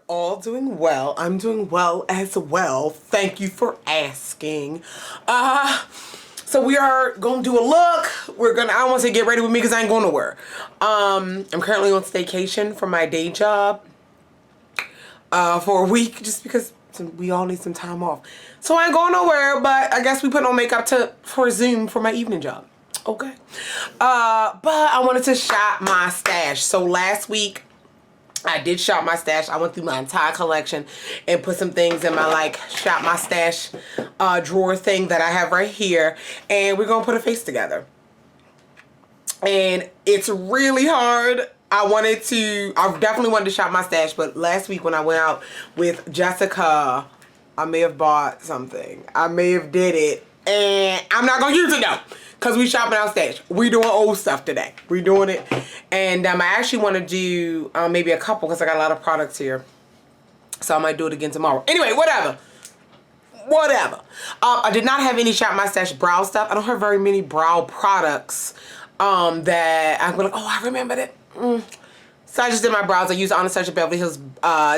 all doing well. I'm doing well as well. Thank you for asking. So we are gonna do a look. I don't want to say get ready with me because I ain't going nowhere. I'm currently on staycation from my day job for a week just because we all need some time off. So I ain't going nowhere, but I guess we put on makeup for Zoom for my evening job. Okay. But I wanted to shop my stash. So last week I did shop my stash. I went through my entire collection and put some things in my shop my stash drawer thing that I have right here, and we're gonna put a face together. And it's really hard. I definitely wanted to shop my stash, but last week when I went out with Jessica, I may have bought something. I may have did it, and I'm not gonna use it though. Because we shopping our stash. We doing old stuff today. We doing it. And I actually want to do maybe a couple because I got a lot of products here. So I might do it again tomorrow. Anyway, whatever. I did not have any Shop My Stash brow stuff. I don't have very many brow products that I'm like, oh, I remembered it. So I just did my brows. I used Anastasia Beverly Hills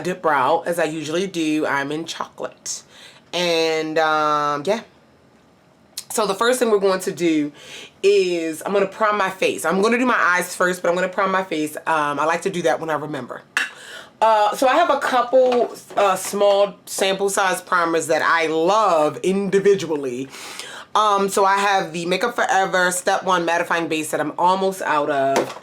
Dip Brow as I usually do. I'm in chocolate. And yeah. So the first thing we're going to do is I'm going to prime my face. I'm going to do my eyes first, but I'm going to prime my face. I like to do that when I remember. So I have a couple small sample size primers that I love individually. So I have the Makeup Forever Step 1 Mattifying Base that I'm almost out of.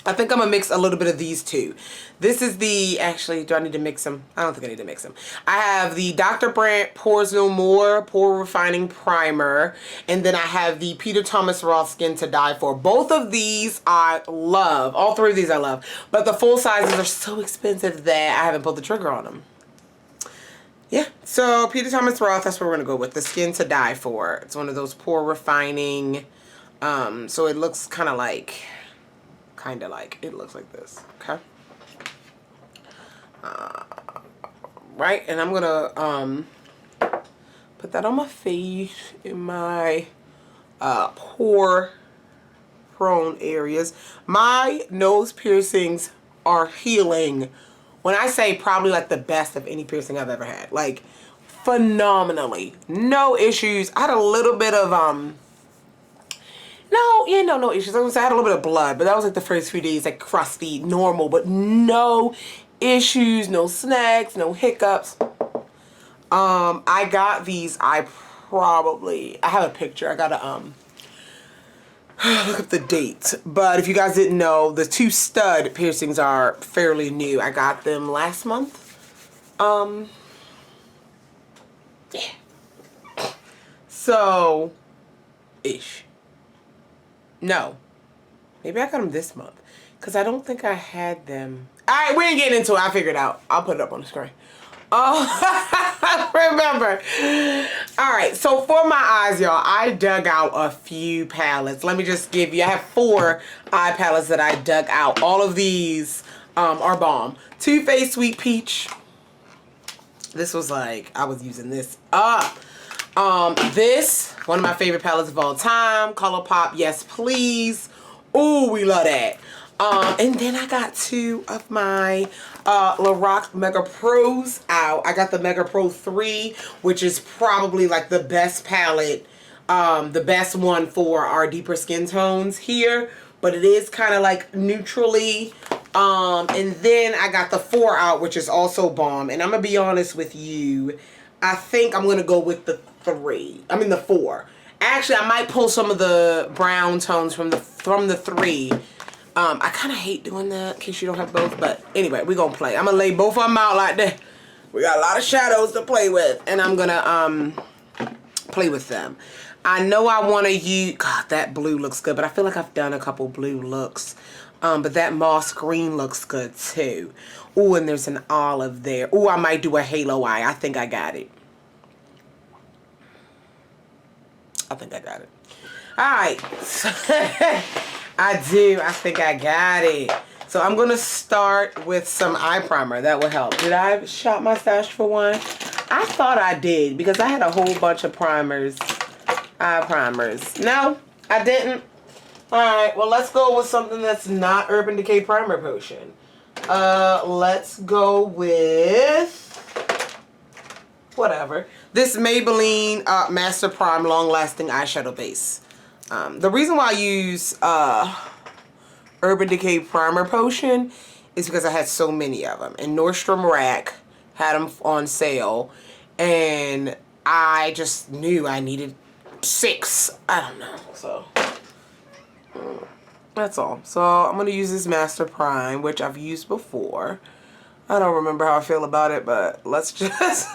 I think I'm going to mix a little bit of these two. This is actually, do I need to mix them? I don't think I need to mix them. I have the Dr. Brandt Pores No More Pore Refining Primer. And then I have the Peter Thomas Roth Skin to Die For. Both of these I love. All three of these I love. But the full sizes are so expensive that I haven't pulled the trigger on them. Yeah, so Peter Thomas Roth, that's what we're going to go with. The Skin to Die For. It's one of those pore refining. So it looks kind of like it looks like this. Okay. Right, and I'm gonna put that on my face in my pore prone areas. My nose piercings are healing. When I say probably like the best of any piercing I've ever had, like phenomenally, no issues. I had a little bit of no issues. I was gonna say I had a little bit of blood, but that was like the first few days, like crusty, normal, but no issues, no snags, no hiccups. I got these. I have a picture. I gotta look up the date. But if you guys didn't know, the two stud piercings are fairly new. I got them last month. Yeah. So, ish. No. Maybe I got them this month. Because I don't think I had them. Alright, we ain't getting into it. I'll figure it out. I'll put it up on the screen. Oh, remember. Alright, so for my eyes, y'all, I dug out a few palettes. Let me just give you, I have 4 eye palettes that I dug out. All of these are bomb. Too Faced Sweet Peach. This was like, I was using this up. This, one of my favorite palettes of all time. ColourPop, Yes Please. Ooh, we love that. And then I got 2 of my Lorac Mega Pros out. I got the Mega Pro 3, which is probably like the best palette, the best one for our deeper skin tones here. But it is kind of like neutrally. And then I got the 4 out, which is also bomb. And I'm going to be honest with you. I think I'm going to go with the 4. Actually, I might pull some of the brown tones from the 3. I kind of hate doing that in case you don't have both. But anyway, we're going to play. I'm going to lay both of them out like that. We got a lot of shadows to play with. And I'm going to play with them. I know I want to use... God, that blue looks good. But I feel like I've done a couple blue looks. But that moss green looks good too. Ooh, and there's an olive there. Ooh, I might do a halo eye. I think I got it. Alright. I think I got it. So I'm going to start with some eye primer. That will help. Did I shop my stash for one? I thought I did because I had a whole bunch of primers. Eye primers. No, I didn't. Alright, well let's go with something that's not Urban Decay Primer Potion. Let's go with whatever. This Maybelline Master Prime Long Lasting Eyeshadow Base. The reason why I use Urban Decay Primer Potion is because I had so many of them. And Nordstrom Rack had them on sale. And I just knew I needed 6. I don't know. So, that's all. So, I'm going to use this Master Prime, which I've used before. I don't remember how I feel about it, but let's just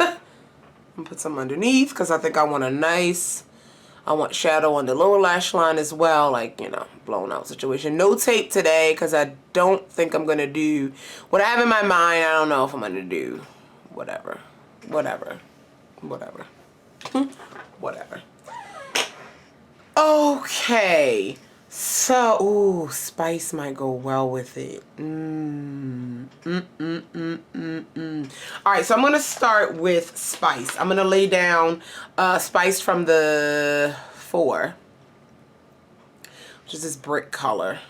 put some underneath because I think I want a nice... I want shadow on the lower lash line as well, like, you know, blown out situation. No tape today because I don't think I'm going to do what I have in my mind. I don't know if I'm going to do whatever. Whatever. Okay. So, ooh, spice might go well with it. Alright, so I'm going to start with spice. I'm going to lay down spice from the 4, which is this brick color.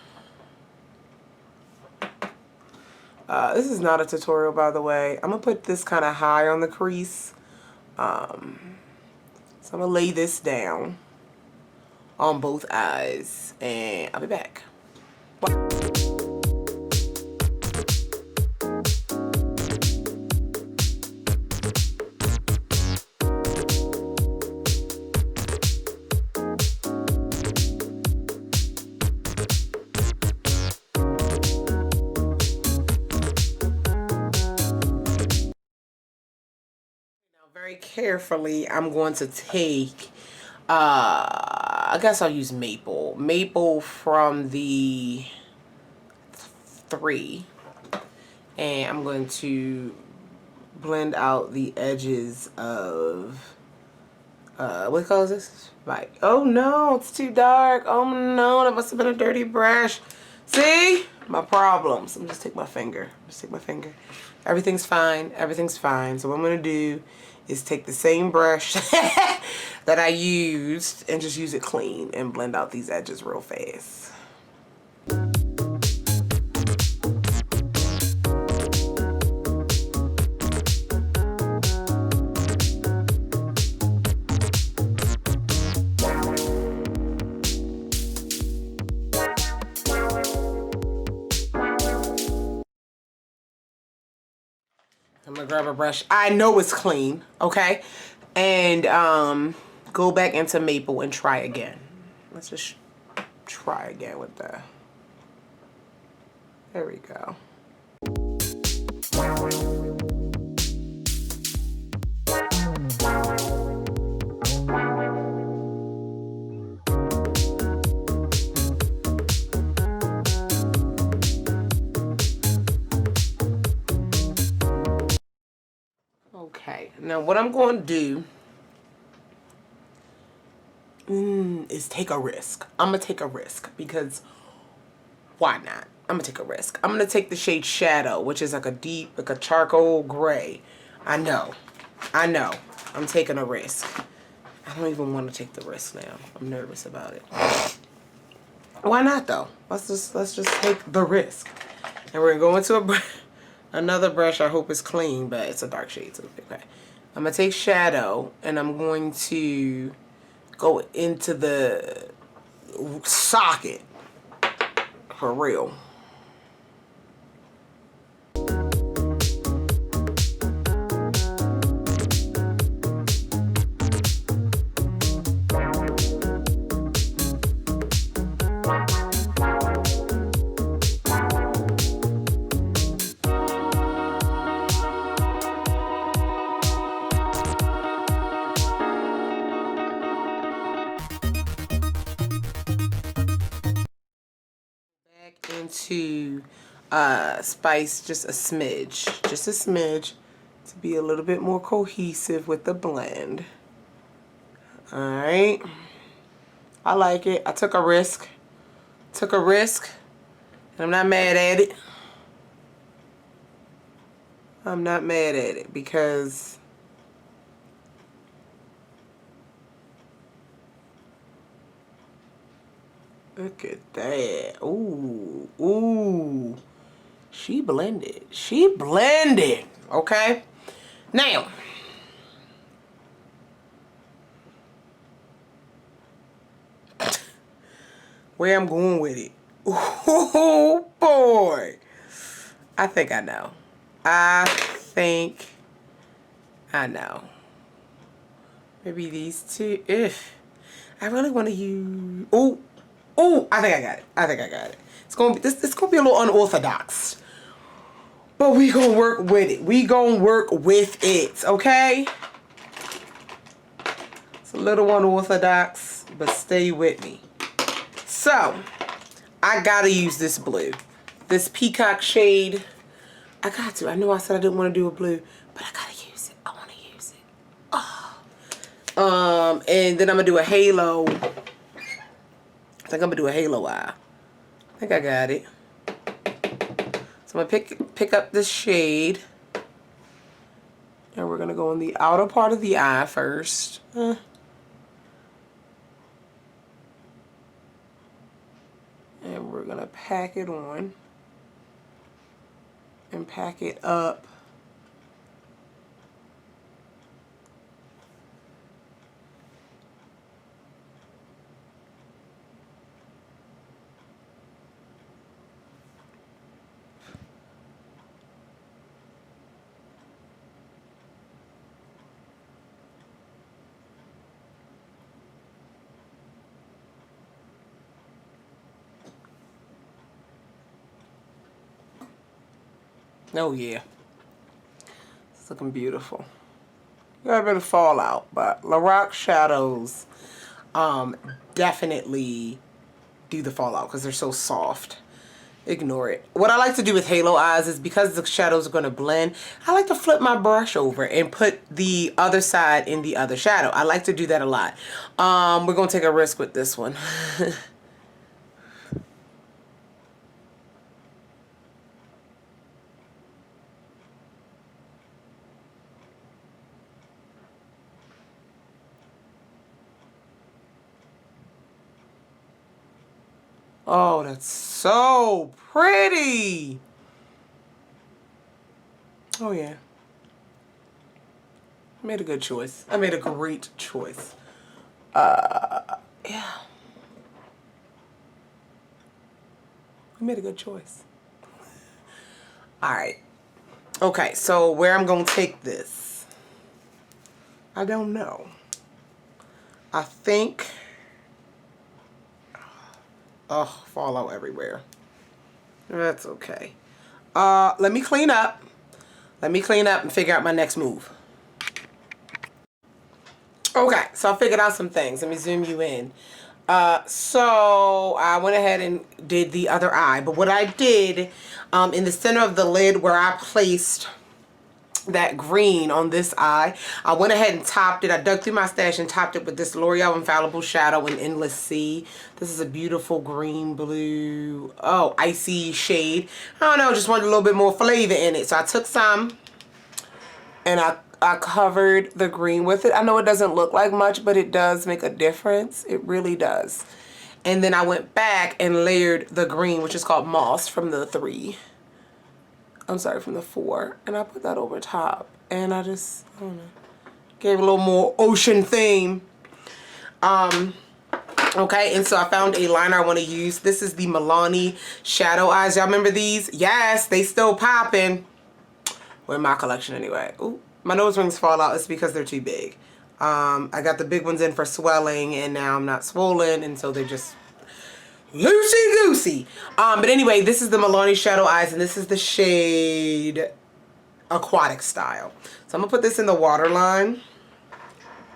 This is not a tutorial, by the way. I'm going to put this kind of high on the crease. So I'm going to lay this down on both eyes, and I'll be back. Very carefully, I'm going to take, I guess I'll use Maple. Maple from the 3. And I'm going to blend out the edges of, what color is this? Like, oh no, it's too dark. Oh no, that must have been a dirty brush. See? My problems. I'm just take my finger. Everything's fine. Everything's fine. So what I'm going to do is take the same brush that I used and just use it clean and blend out these edges real fast. I'm gonna grab a brush. I know it's clean, okay? And go back into Maple and try again. Let's just try again with the... There we go. Okay, now what I'm going to do is take a risk. I'm going to take a risk because why not? I'm going to take a risk. I'm going to take the shade Shadow, which is like a deep, like a charcoal gray. I know. I'm taking a risk. I don't even want to take the risk now. I'm nervous about it. Why not though? Let's just take the risk. And we're going to go into another brush. I hope it's clean, but it's a dark shade, so okay. I'm going to take Shadow, and I'm going to go into the socket for real. Into spice just a smidge to be a little bit more cohesive with the blend. Alright, I like it. I took a risk, and I'm not mad at it. Because look at that. Ooh. She blended. She blended. Okay? Now, where I'm going with it. Oh, boy. I think I know. I think I know. Maybe these two. If I really want to use. Oh, I think I got it. I think I got it. It's gonna be this. It's gonna be a little unorthodox, but we gonna work with it. We gonna work with it. Okay. It's a little unorthodox, but stay with me. So I gotta use this blue, this peacock shade. I got to. I know I said I didn't want to do a blue, but I gotta use it. I want to use it. Oh. And then I'm gonna do a halo. I think I'm gonna do a halo eye. I think I got it. So I'm gonna pick up this shade, and we're gonna go in the outer part of the eye first. And we're gonna pack it on and pack it up. Oh yeah, it's looking beautiful. You got a bit of fallout, but Lorac shadows definitely do the fallout because they're so soft. Ignore it. What I like to do with halo eyes is because the shadows are going to blend, I like to flip my brush over and put the other side in the other shadow. I like to do that a lot. We're going to take a risk with this one. Oh, that's so pretty. Oh, yeah. I made a good choice. I made a great choice. Yeah. I made a good choice. All right. Okay, so where I'm going to take this, I don't know. I think... Oh, fallout everywhere. That's okay. Let me clean up. Let me clean up and figure out my next move. Okay, so I figured out some things. Let me zoom you in. So I went ahead and did the other eye. But what I did in the center of the lid where I placed that green on this eye, I went ahead and topped it. I dug through my stash and topped it with this L'Oreal Infallible Shadow in Endless Sea. This is a beautiful green blue, oh, icy shade. I don't know, just wanted a little bit more flavor in it. So I took some and I covered the green with it. I know it doesn't look like much, but it does make a difference. It really does. And then I went back and layered the green, which is called Moss, from the 4, and I put that over top, and I just, I don't know, gave a little more ocean theme. Okay, and so I found a liner I want to use. This is the Milani Shadow Eyes. Y'all remember these? Yes, they still popping. Well, in my collection anyway. Ooh, my nose rings fall out. It's because they're too big. I got the big ones in for swelling, and now I'm not swollen, and so they're just loosey-goosey. But anyway, this is the Milani Shadow Eyes, and this is the shade Aquatic Style. So I'm going to put this in the waterline.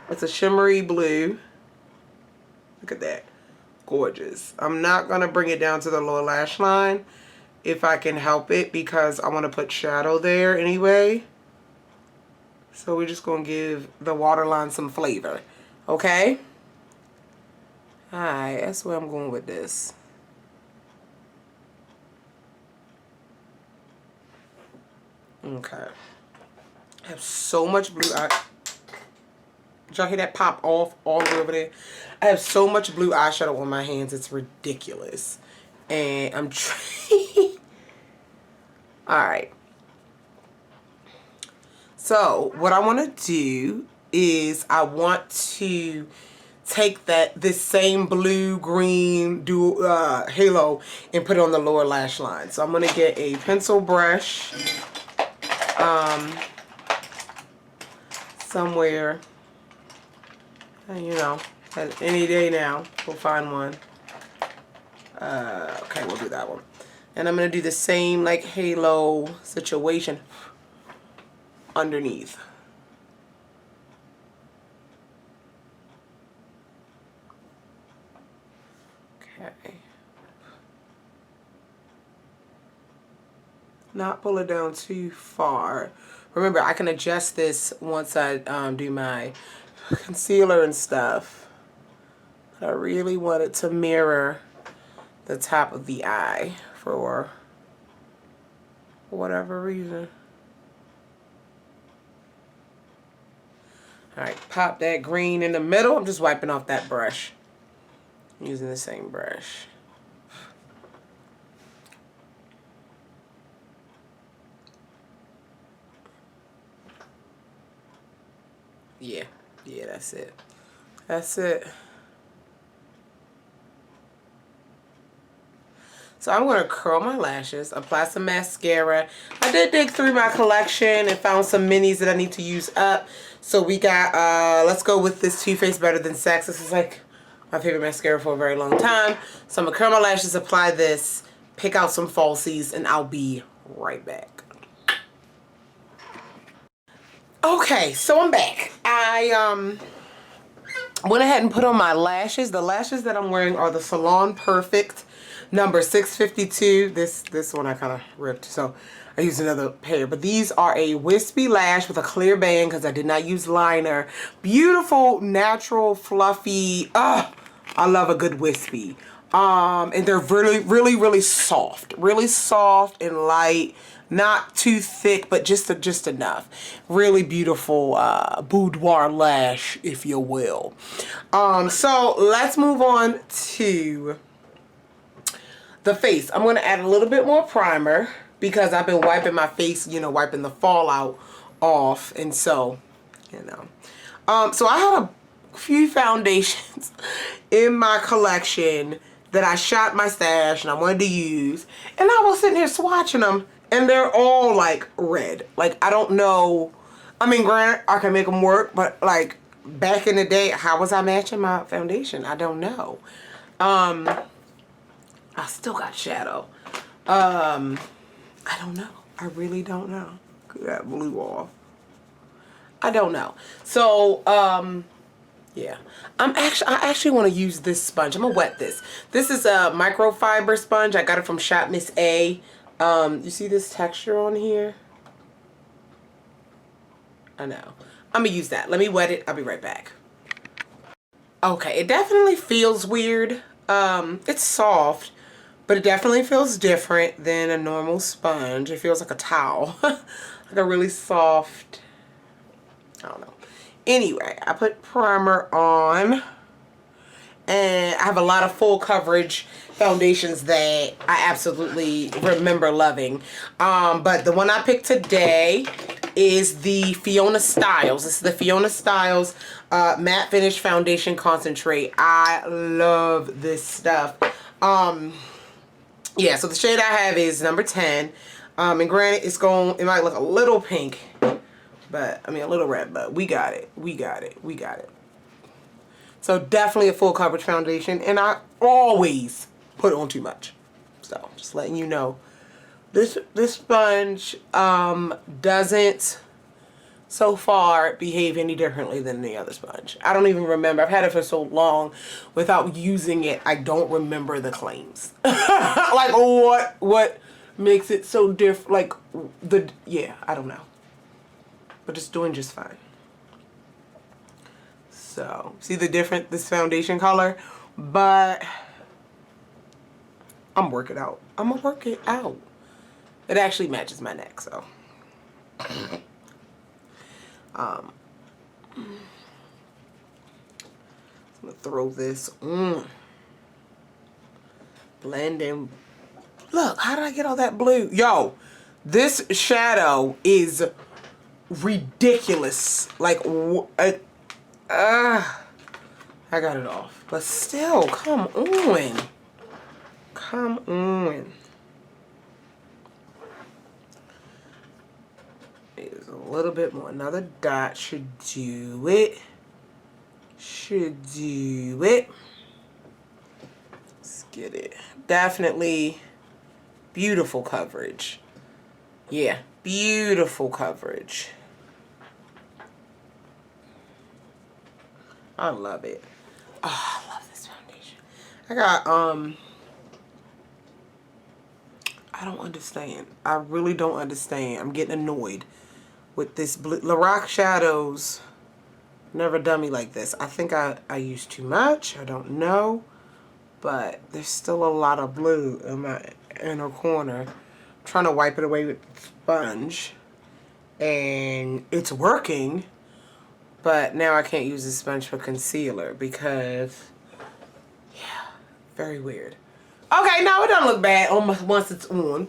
It's a shimmery blue. Look at that. Gorgeous. I'm not going to bring it down to the lower lash line if I can help it, because I want to put shadow there anyway. So we're just going to give the waterline some flavor. Okay? Alright, that's where I'm going with this. Okay. I have so much blue eye. Did y'all hear that pop off all the way over there? I have so much blue eyeshadow on my hands, it's ridiculous. And I'm trying. Alright. So, what I want to do is I want to take this same blue-green halo and put it on the lower lash line. So I'm going to get a pencil brush somewhere, you know, any day now. We'll find one. Okay, we'll do that one. And I'm going to do the same like halo situation underneath. Okay. Not pull it down too far. Remember, I can adjust this once I do my concealer and stuff. But I really want it to mirror the top of the eye for whatever reason. Alright, pop that green in the middle. I'm just wiping off that brush. I'm using the same brush. Yeah, that's it. That's it. So I'm going to curl my lashes, apply some mascara. I did dig through my collection and found some minis that I need to use up. So we got, let's go with this Too Faced Better Than Sex. This is like my favorite mascara for a very long time. So I'm going to curl my lashes, apply this, pick out some falsies, and I'll be right back. Okay, so I'm back. I went ahead and put on my lashes. The lashes that I'm wearing are the Salon Perfect number 652. This one I kind of ripped, so I used another pair. But these are a wispy lash with a clear band because I did not use liner. Beautiful, natural, fluffy. I love a good wispy. And they're really soft. Really soft and light. Not too thick, but just enough. Really beautiful boudoir lash, if you will. So let's move on to the face. I'm going to add a little bit more primer because I've been wiping my face, you know, wiping the fallout off. And so, you know. So I had a few foundations in my collection that I shot my stash and I wanted to use. And I was sitting here swatching them. And they're all, like, red. Like, I don't know. I mean, granted, I can make them work. But, like, back in the day, how was I matching my foundation? I don't know. I still got shadow. I don't know. I really don't know. That blew off. I don't know. So, yeah. I actually want to use this sponge. I'm going to wet this. This is a microfiber sponge. I got it from Shop Miss A. You see this texture on here? I know. I'm gonna use that. Let me wet it. I'll be right back. Okay, it definitely feels weird. It's soft, but it definitely feels different than a normal sponge. It feels like a towel. Like a really soft, I don't know. Anyway, I put primer on. And I have a lot of full coverage foundations that I absolutely remember loving. But the one I picked today is the Fiona Styles. This is the Fiona Styles Matte Finish Foundation Concentrate. I love this stuff. Yeah, so the shade I have is number 10. And granted, it might look a little pink. But, I mean, a little red, but we got it. We got it. We got it. So definitely a full coverage foundation, and I always put on too much. So just letting you know, this sponge doesn't so far behave any differently than the other sponge. I don't even remember. I've had it for so long without using it. I don't remember the claims. Like what makes it so different? Like yeah, I don't know. But it's doing just fine. So, see this foundation color? But I'm working out. I'm gonna work it out. It actually matches my neck, so. I'm gonna throw this on. Blend in. Look, how did I get all that blue? Yo, This shadow is ridiculous. Like, I got it off. But still, come on. Come on. There's a little bit more. Another dot should do it. Should do it. Let's get it. Definitely beautiful coverage. Yeah, beautiful coverage. I love it. Oh, I love this foundation. I got, I don't understand. I really don't understand. I'm getting annoyed with this blue. Lorac shadows never done me like this. I think I used too much. I don't know. But there's still a lot of blue in my inner corner. I'm trying to wipe it away with the sponge. And it's working. But now I can't use the sponge for concealer because, yeah, very weird. Okay, now it doesn't look bad almost once it's on.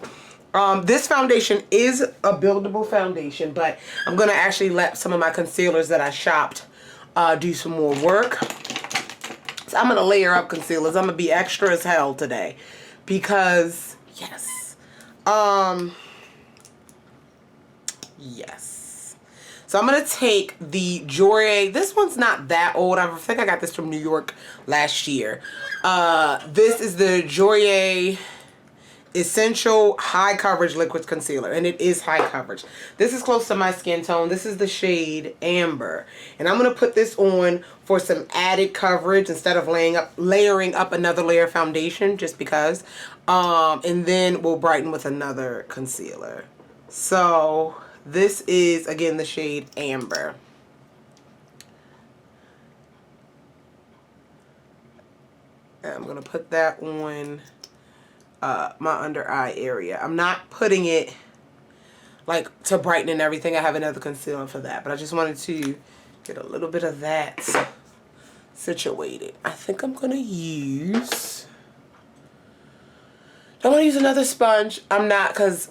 This foundation is a buildable foundation, but I'm going to actually let some of my concealers that I shopped do some more work. So I'm going to layer up concealers. I'm going to be extra as hell today because, yes. Yes. So I'm going to take the GRWM. This one's not that old. I think I got this from New York last year. This is the GRWM Essential High Coverage Liquid Concealer. And it is high coverage. This is close to my skin tone. This is the shade Amber. And I'm going to put this on for some added coverage instead of layering up another layer of foundation just because. And then we'll brighten with another concealer. So this is, again, the shade Amber. And I'm going to put that on my under eye area. I'm not putting it like to brighten and everything. I have another concealer for that. But I just wanted to get a little bit of that situated. I think I'm going to use... I'm going to use another sponge. I'm not because...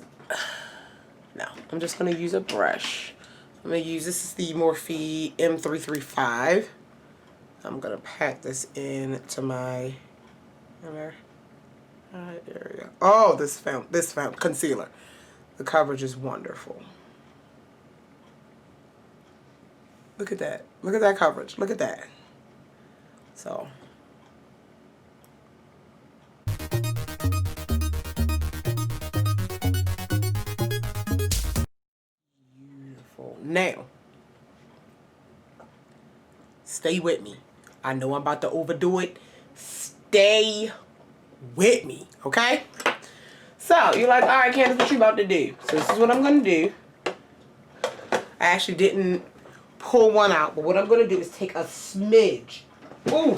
No, I'm just going to use a brush. I'm going to use, this is the Morphe M335. I'm going to pack this in to my area. Oh, this concealer. The coverage is wonderful. Look at that. Look at that coverage. Look at that. So... Now, stay with me. I know I'm about to overdo it. Stay with me, okay? So, you're like, all right, Candice, what you about to do? So, this is what I'm going to do. I actually didn't pull one out, but what I'm going to do is take a smidge, a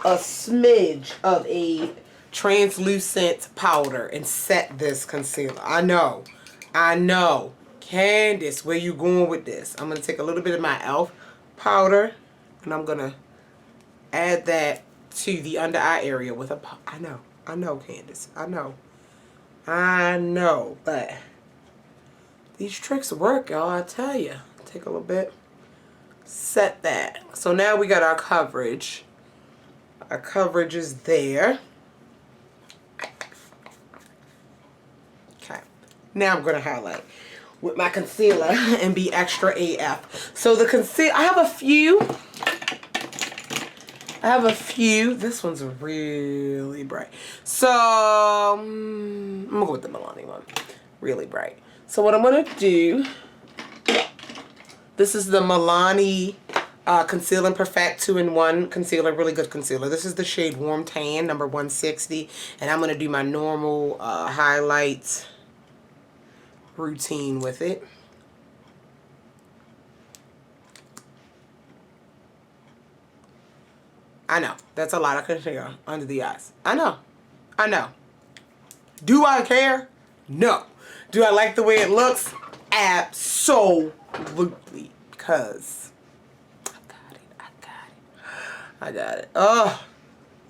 smidge of a translucent powder and set this concealer. I know. Candice, where you going with this? I'm going to take a little bit of my e.l.f. powder and I'm going to add that to the under eye area with a... I know, Candice. I know, but these tricks work, y'all. I tell you. Take a little bit. Set that. So now we got our coverage. Our coverage is there. Okay. Now I'm going to highlight with my concealer and be extra AF. So the concealer, I have a few. This one's really bright. So I'm gonna go with the Milani one. Really bright. So what I'm gonna do, this is the Milani Conceal and Perfect 2-in-1 concealer. Really good concealer. This is the shade Warm Tan, number 160. And I'm gonna do my normal highlights routine with it. I know, that's a lot of concealer under the eyes. I know. Do I care? No. Do I like the way it looks? Absolutely. Because I got it. Oh,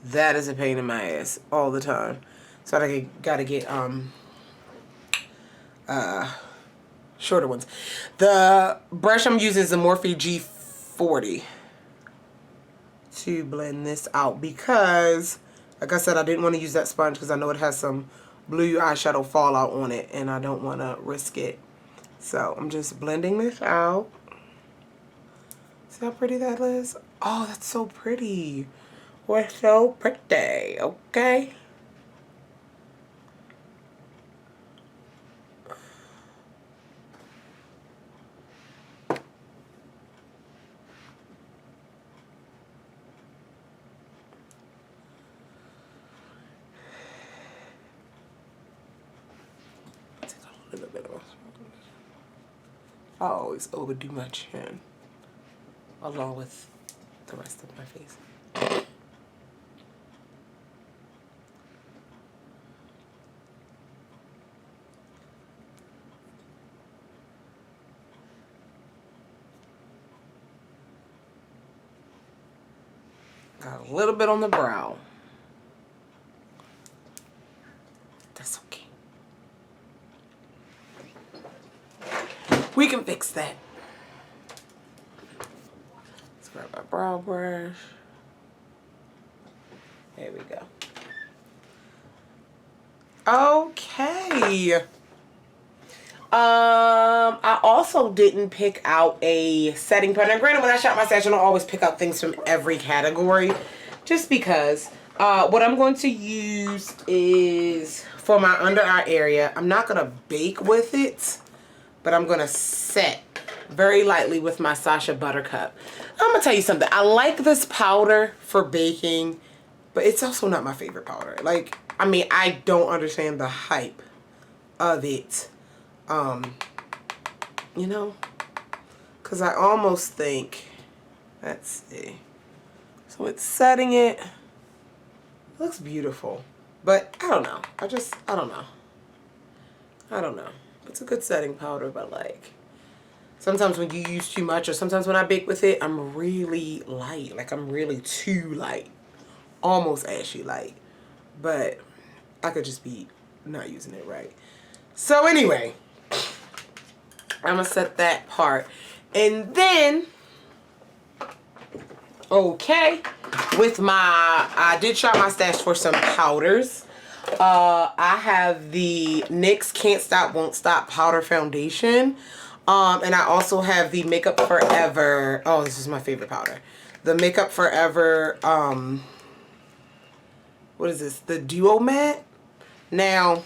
that is a pain in my ass all the time. So I gotta get shorter ones. The brush I'm using is the Morphe G40 to blend this out because, like I said, I didn't want to use that sponge because I know it has some blue eyeshadow fallout on it and I don't want to risk it. So I'm just blending this out. See how pretty that is? Oh, that's so pretty. We're so pretty, okay? I always overdo my chin along with the rest of my face. Got a little bit on the brow. That's okay. We can fix that. Let's grab our brow brush. There we go. Okay. I also didn't pick out a setting powder. Granted, when I shop my stash, I don't always pick out things from every category, just because. What I'm going to use is for my under eye area. I'm not gonna bake with it, but I'm gonna set very lightly with my Sacha Buttercup. I'm gonna tell you something. I like this powder for baking, but it's also not my favorite powder. Like, I mean, I don't understand the hype of it. You know, because I almost think, let's see. So it's setting it. Looks beautiful, but I don't know. I don't know. I don't know. It's a good setting powder, but like sometimes when you use too much, or sometimes when I bake with it, I'm really light. Like I'm really too light, almost ashy light, but I could just be not using it right. So anyway, I'm gonna set that part, and then okay, with my, I did shop my stash for some powders. I have the NYX Can't Stop Won't Stop powder foundation, and I also have the Makeup Forever, oh, this is my favorite powder, the Makeup Forever, what is this, the Duo Matte. Now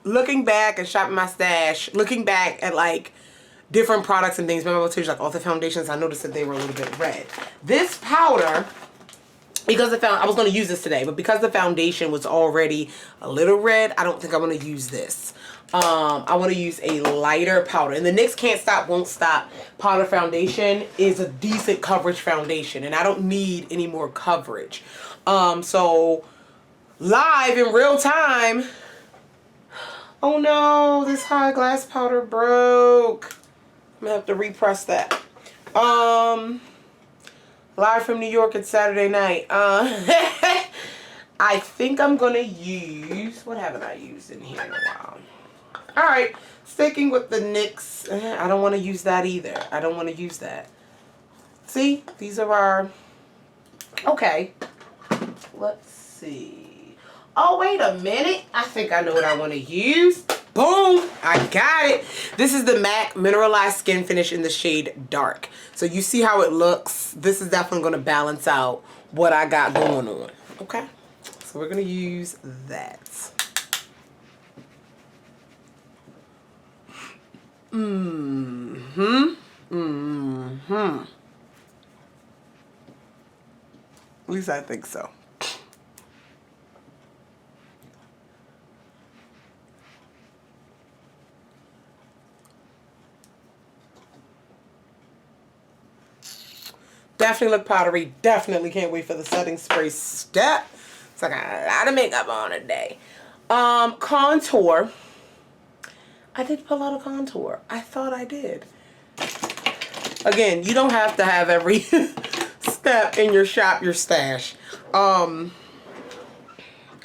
looking back and shopping my stash, looking back at like different products and things, remember I told you like all the foundations, I noticed that they were a little bit red. This powder, because I was going to use this today, but because the foundation was already a little red, I don't think I want to use this. I want to use a lighter powder. And the NYX Can't Stop Won't Stop powder foundation is a decent coverage foundation, and I don't need any more coverage. So live in real time, oh no, this high glass powder broke. I'm gonna have to repress that. Live from New York, it's Saturday night. I think I'm gonna use, what haven't I used in here in a while? Alright, sticking with the NYX, I don't want to use that either. I don't want to use that. See, these are our, okay, let's see. Oh, wait a minute. I think I know what I want to use. Boom! I got it. This is the MAC Mineralized Skin Finish in the shade Dark. So you see how it looks. This is definitely going to balance out what I got going on. Okay? So we're going to use that. At least I think so. Definitely look powdery. Definitely can't wait for the setting spray step. So I got a lot of makeup on today. Contour. I did put a lot of contour. I thought I did. Again, you don't have to have every step in your shop, your stash. I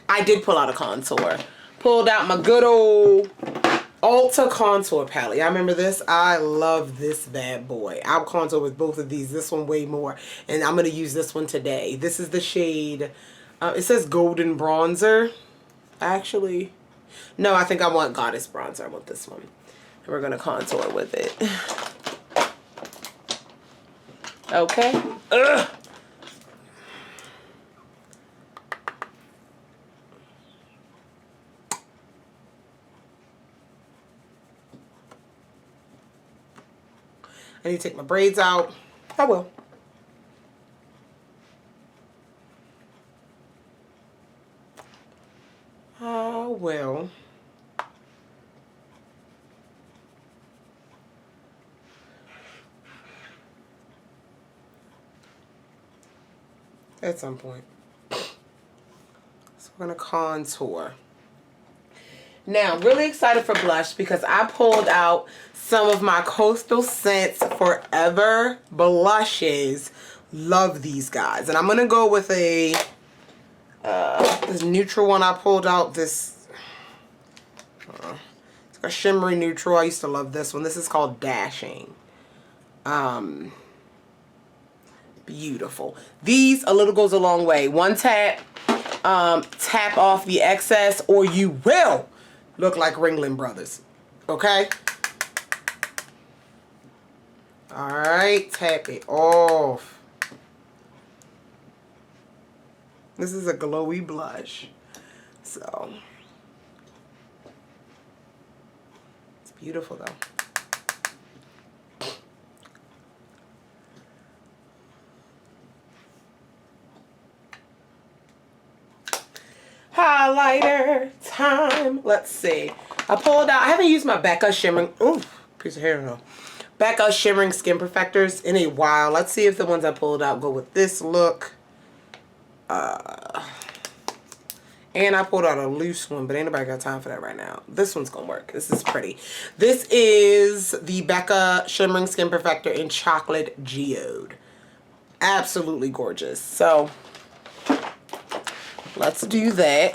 I did pull out a contour. Pulled out my good old Ulta contour palette. I remember this. I love this bad boy. I'll contour with both of these. This one way more. And I'm going to use this one today. This is the shade, it says golden bronzer. Actually, no, I think I want goddess bronzer. I want this one. And we're going to contour with it. Okay. Ugh. I need to take my braids out. I will. I will. At some point. So we're going to contour. Now, I'm really excited for blush because I pulled out some of my Coastal Scents Forever blushes. Love these guys. And I'm going to go with a this neutral one I pulled out. This it's a shimmery neutral. I used to love this one. This is called Dashing. Beautiful. These, a little goes a long way. One tap, tap off the excess, or you will look like Ringling Brothers. Okay? Alright, tap it off. This is a glowy blush. So, it's beautiful though. Highlighter time. Let's see. I pulled out, I haven't used my Becca Shimmering, ooh, piece of hair though. Becca Shimmering Skin Perfectors in a while. Let's see if the ones I pulled out go with this look. And I pulled out a loose one, but ain't nobody got time for that right now. This one's gonna work. This is pretty. This is the Becca Shimmering Skin Perfector in Chocolate Geode. Absolutely gorgeous. So, let's do that.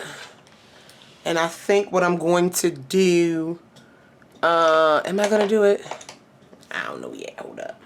And I think what I'm going to do, am I gonna do it? I don't know yet. Hold up.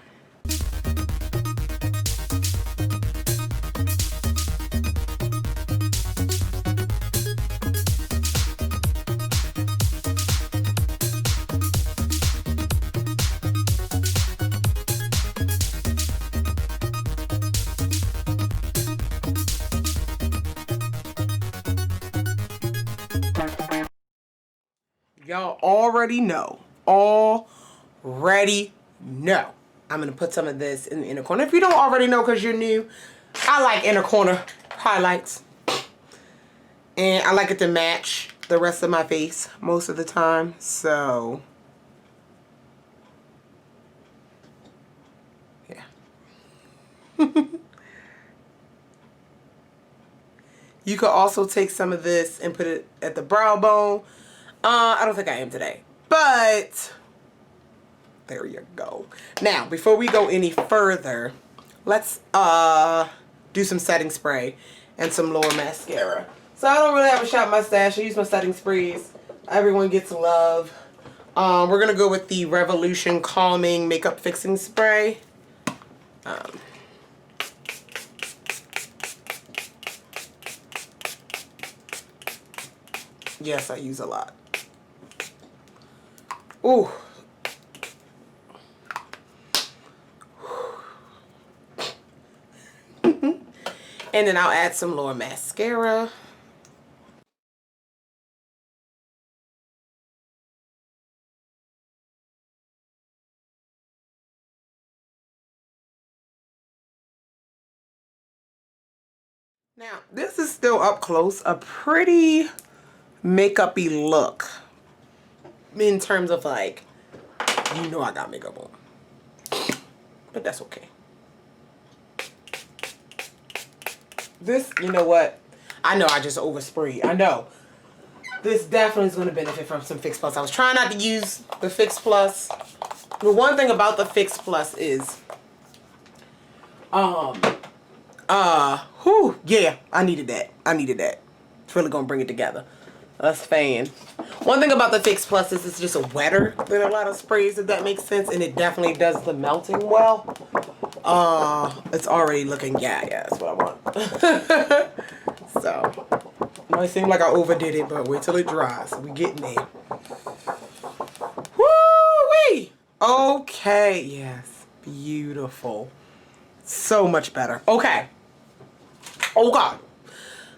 Y'all already know. Already know. I'm going to put some of this in the inner corner. If you don't already know because you're new, I like inner corner highlights. And I like it to match the rest of my face most of the time. So, yeah. You could also take some of this and put it at the brow bone. I don't think I am today, but there you go. Now, before we go any further, let's do some setting spray and some lower mascara. So I don't really have a shot mustache. I use my setting sprays. Everyone gets love. We're gonna go with the Revolution Calming Makeup Fixing Spray. Yes, I use a lot. Ooh. And then I'll add some lower mascara. Now, this is still up close, a pretty makeup-y look. In terms of like, you know I got makeup on. But that's okay. This, you know what? I know I just oversprayed. I know. This definitely is going to benefit from some Fix Plus. I was trying not to use the Fix Plus. The one thing about the Fix Plus is, yeah, I needed that. I needed that. It's really gonna bring it together. That's fan. One thing about the Fix Plus is it's just wetter than a lot of sprays, if that makes sense, and it definitely does the melting well. It's already looking, yeah, that's what I want. So, might seem like I overdid it, but wait till it dries. We getting there. Woo-wee! Okay, yes, beautiful. So much better. Okay. Oh God.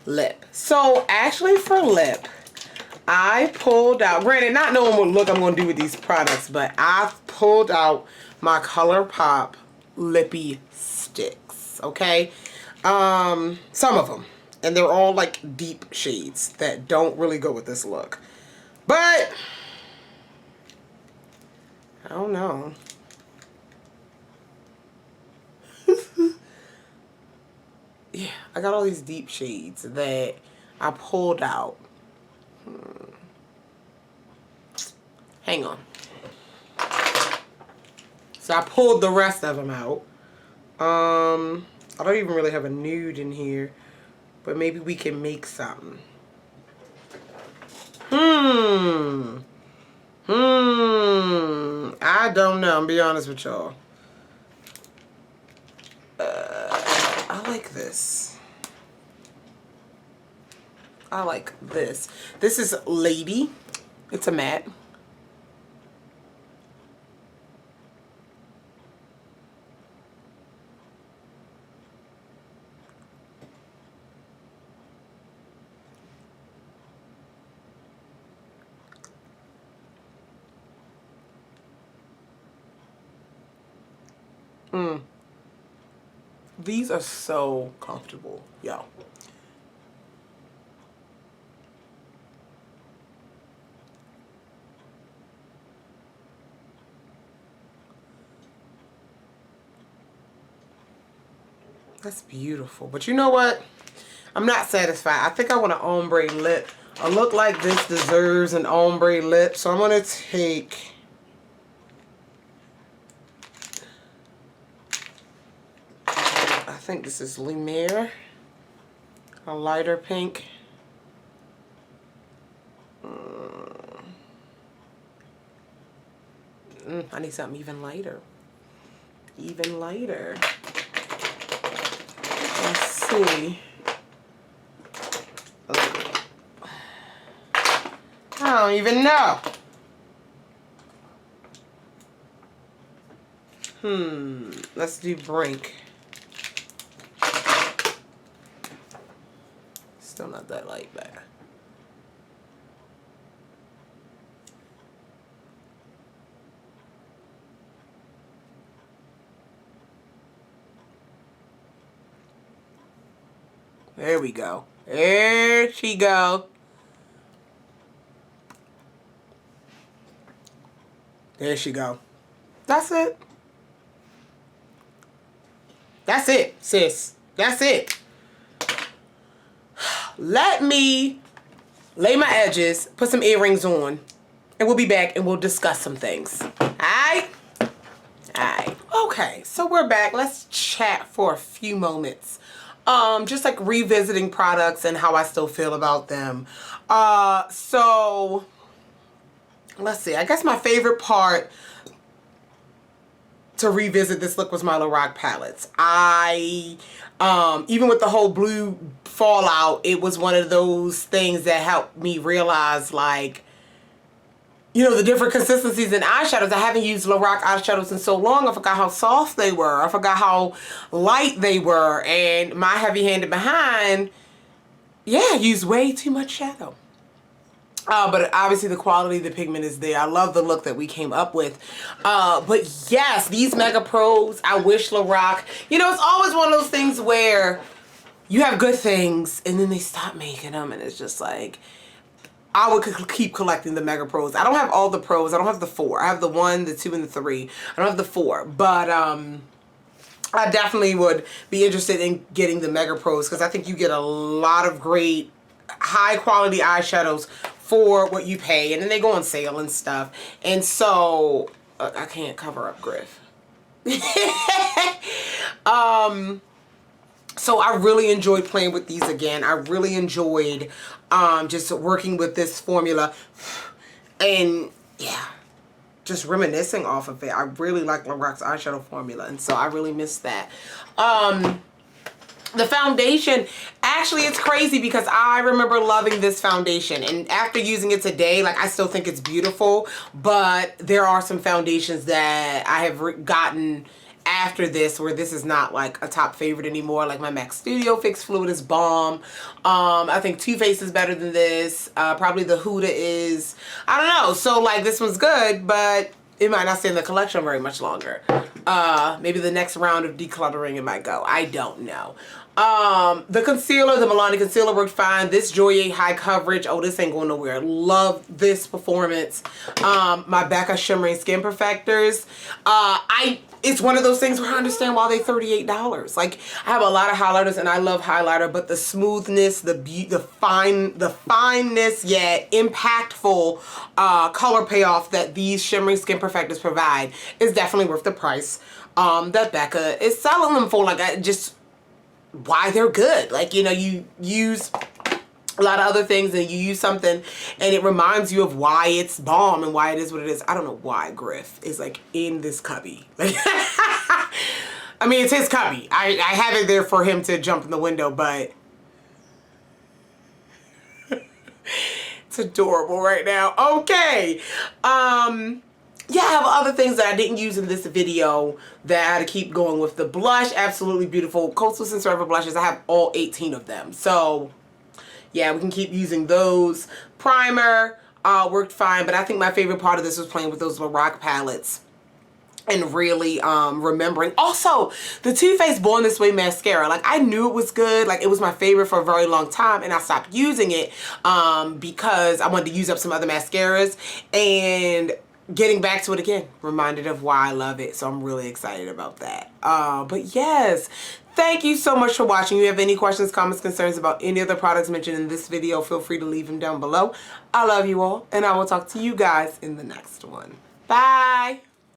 Lip. So actually for lip, I pulled out, granted not knowing what look I'm going to do with these products, but I've pulled out my ColourPop Lippy sticks, okay? Some of them. And they're all like deep shades that don't really go with this look. But, I don't know. Yeah, I got all these deep shades that I pulled out. Hang on. So I pulled the rest of them out. I don't even really have a nude in here, but maybe we can make something. I don't know, I'm be honest with y'all. I like this. I like this. This is Lady. It's a matte. These are so comfortable, yo. That's beautiful. But you know what? I'm not satisfied. I think I want an ombre lip. A look like this deserves an ombre lip. So I'm going to take... I think this is Lumiere. A lighter pink. I need something even lighter. Even lighter. Let's see. I don't even know. Let's do Brink. Still not that light there. There we go. There she go. There she go. That's it. That's it, sis. That's it. Let me lay my edges, put some earrings on, and we'll be back and we'll discuss some things. Alright? Alright. Okay, so we're back. Let's chat for a few moments. Just like revisiting products and how I still feel about them. So let's see. I guess my favorite part to revisit this look was my Lorac palettes. Even with the whole blue fallout, it was one of those things that helped me realize, like, you know, the different consistencies in eyeshadows. I haven't used Lorac eyeshadows in so long. I forgot how soft they were. I forgot how light they were. And my heavy-handed behind, yeah, used way too much shadow. But obviously the quality of the pigment is there. I love the look that we came up with. But yes, these Mega Pros, I wish Lorac, you know, it's always one of those things where you have good things and then they stop making them and it's just like, I would keep collecting the Mega Pros. I don't have all the Pros. I don't have the 4. I have the 1, the 2, and the 3. I don't have the 4. But I definitely would be interested in getting the Mega Pros because I think you get a lot of great high quality eyeshadows for what you pay. And then they go on sale and stuff. And so, I can't cover up Griff. So I really enjoyed playing with these again. I really enjoyed just working with this formula. And yeah, just reminiscing off of it. I really like Lorac's eyeshadow formula, and so I really miss that. The foundation, actually it's crazy because I remember loving this foundation, and after using it today, like I still think it's beautiful, but there are some foundations that I have gotten after this where this is not like a top favorite anymore. Like my MAC Studio Fix Fluid is bomb. I think Too Faced is better than this. Probably the Huda is, I don't know. So like this one's good, but it might not stay in the collection very much longer. Maybe the next round of decluttering it might go. I don't know. The concealer, the Milani concealer worked fine. This Joyer High Coverage, oh, this ain't going nowhere. Love this performance. My Becca Shimmering Skin Perfectors. It's one of those things where I understand why they $38. Like, I have a lot of highlighters and I love highlighter, but the smoothness, the fineness yet impactful color payoff that these Shimmering Skin Perfectors provide is definitely worth the price that Becca is selling them for. Like, just why they're good. Like, you know, you use a lot of other things and you use something and it reminds you of why it's bomb and why it is what it is. I don't know why Griff is like in this cubby. Like, I mean, it's his cubby. I have it there for him to jump in the window, but it's adorable right now. Okay. Yeah, I have other things that I didn't use in this video that I had to keep going with. The blush, absolutely beautiful. Coastal Sense blushes, I have all 18 of them. So yeah, we can keep using those. Primer worked fine, but I think my favorite part of this was playing with those Lorac palettes and really remembering. Also, the Too Faced Born This Way mascara. Like, I knew it was good. Like, it was my favorite for a very long time, and I stopped using it because I wanted to use up some other mascaras. And getting back to it again, reminded of why I love it. So I'm really excited about that. But yes, thank you so much for watching. If you have any questions, comments, concerns about any of the products mentioned in this video, feel free to leave them down below. I love you all, and I will talk to you guys in the next one. Bye!